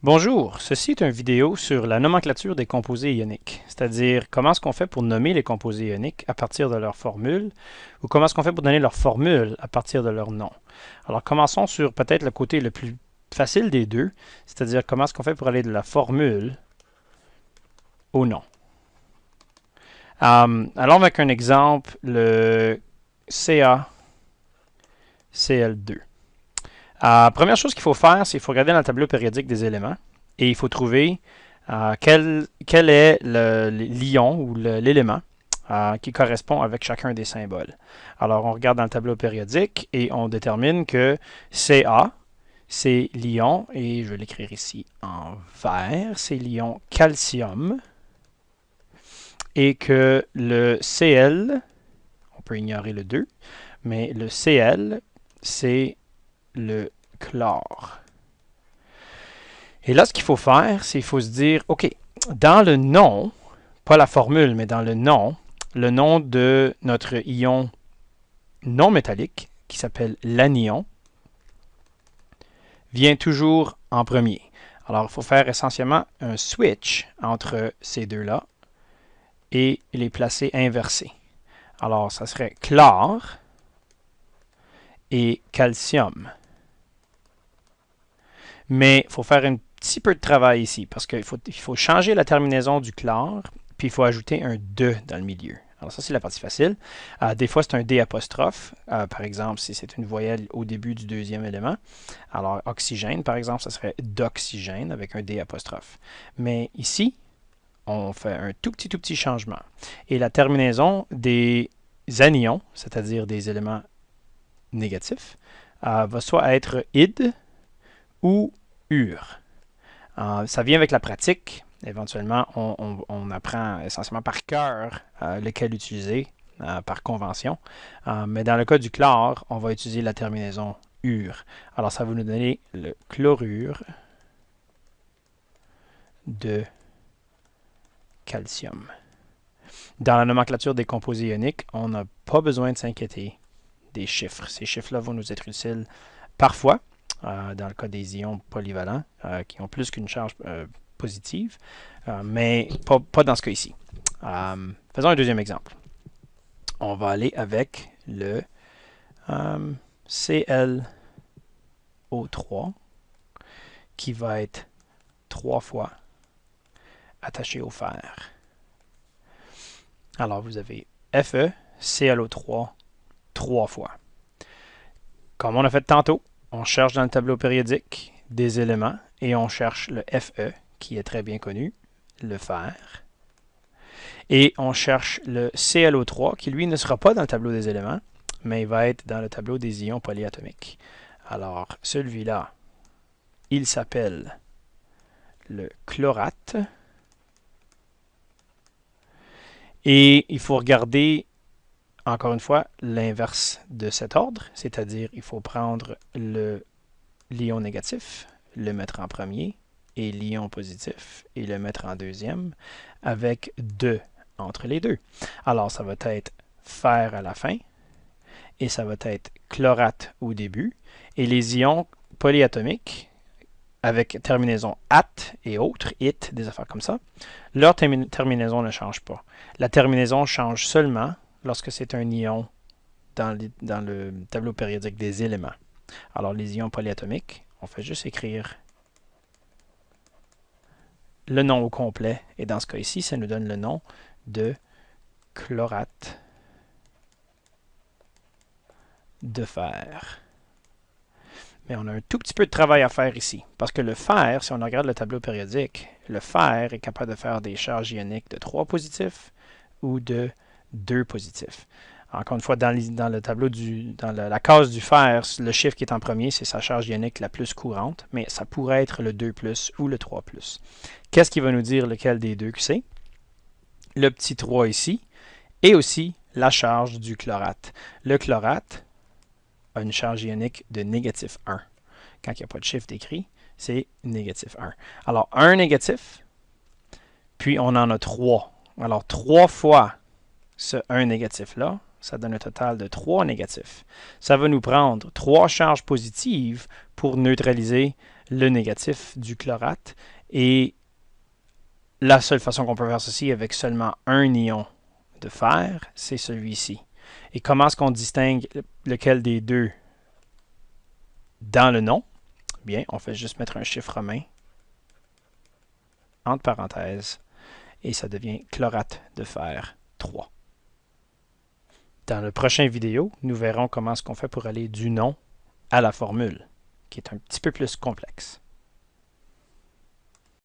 Bonjour, ceci est une vidéo sur la nomenclature des composés ioniques, c'est-à-dire comment est-ce qu'on fait pour nommer les composés ioniques à partir de leur formule, ou comment est-ce qu'on fait pour donner leur formule à partir de leur nom. Alors commençons sur peut-être le côté le plus facile des deux, c'est-à-dire comment est-ce qu'on fait pour aller de la formule au nom. Allons avec un exemple, le CaCl2. Première chose qu'il faut faire, c'est qu'il faut regarder dans le tableau périodique des éléments et il faut trouver quel est l'ion ou l'élément qui correspond avec chacun des symboles. Alors, on regarde dans le tableau périodique et on détermine que Ca, c'est l'ion, et je vais l'écrire ici en vert, c'est l'ion calcium, et que le Cl, on peut ignorer le 2, mais le Cl, c'est le chlore. Et là, ce qu'il faut faire, c'est qu'il faut se dire, OK, dans le nom, pas la formule, mais dans le nom de notre ion non métallique, qui s'appelle l'anion, vient toujours en premier. Alors, il faut faire essentiellement un switch entre ces deux-là et les placer inversés. Alors, ça serait chlore et calcium. Mais il faut faire un petit peu de travail ici, parce qu'il faut changer la terminaison du chlore, puis il faut ajouter un « de » dans le milieu. Alors ça, c'est la partie facile. Des fois, c'est un D apostrophe. Par exemple, si c'est une voyelle au début du deuxième élément. Alors, oxygène, par exemple, ça serait d'oxygène avec un D apostrophe. Mais ici, on fait un tout petit changement. Et la terminaison des anions, c'est-à-dire des éléments négatifs, va soit être id ou ur. Ça vient avec la pratique. Éventuellement, on apprend essentiellement par cœur lequel utiliser par convention. Mais dans le cas du chlore, on va utiliser la terminaison ur. Alors, ça va nous donner le chlorure de calcium. Dans la nomenclature des composés ioniques, on n'a pas besoin de s'inquiéter des chiffres. Ces chiffres-là vont nous être utiles parfois, dans le cas des ions polyvalents, qui ont plus qu'une charge positive, mais pas dans ce cas ici. Faisons un deuxième exemple. On va aller avec le ClO3, qui va être 3 fois attaché au fer. Alors, vous avez Fe, ClO3, 3 fois. Comme on a fait tantôt, on cherche dans le tableau périodique des éléments et on cherche le Fe, qui est très bien connu, le fer. Et on cherche le ClO3, qui lui ne sera pas dans le tableau des éléments, mais il va être dans le tableau des ions polyatomiques. Alors, celui-là, il s'appelle le chlorate. Et il faut regarder, encore une fois, l'inverse de cet ordre, c'est-à-dire il faut prendre l'ion négatif, le mettre en premier, et l'ion positif, et le mettre en deuxième, avec 2 entre les deux. Alors, ça va être fer à la fin, et ça va être chlorate au début, et les ions polyatomiques, avec terminaison at et autres, it, des affaires comme ça, leur terminaison ne change pas. La terminaison change seulement lorsque c'est un ion dans le tableau périodique des éléments. Alors, les ions polyatomiques, on fait juste écrire le nom au complet, et dans ce cas ici, ça nous donne le nom de chlorate de fer. Mais on a un tout petit peu de travail à faire ici, parce que le fer, si on regarde le tableau périodique, le fer est capable de faire des charges ioniques de 3 positifs ou de 2 positifs. Encore une fois, dans le tableau dans la case du fer, le chiffre qui est en premier, c'est sa charge ionique la plus courante, mais ça pourrait être le 2+ ou le 3+. Qu'est-ce qui va nous dire lequel des deux que c'est? Le petit 3 ici, et aussi la charge du chlorate. Le chlorate a une charge ionique de négatif 1. Quand il n'y a pas de chiffre décrit, c'est négatif 1. Alors, 1 négatif, puis on en a 3. Alors, 3 fois ce 1 négatif-là, ça donne un total de 3 négatifs. Ça va nous prendre 3 charges positives pour neutraliser le négatif du chlorate. Et la seule façon qu'on peut faire ceci avec seulement un ion de fer, c'est celui-ci. Et comment est-ce qu'on distingue lequel des deux dans le nom? Bien, on fait juste mettre un chiffre romain entre parenthèses et ça devient chlorate de fer 3. Dans la prochaine vidéo, nous verrons comment est-ce qu'on fait pour aller du nom à la formule, qui est un petit peu plus complexe.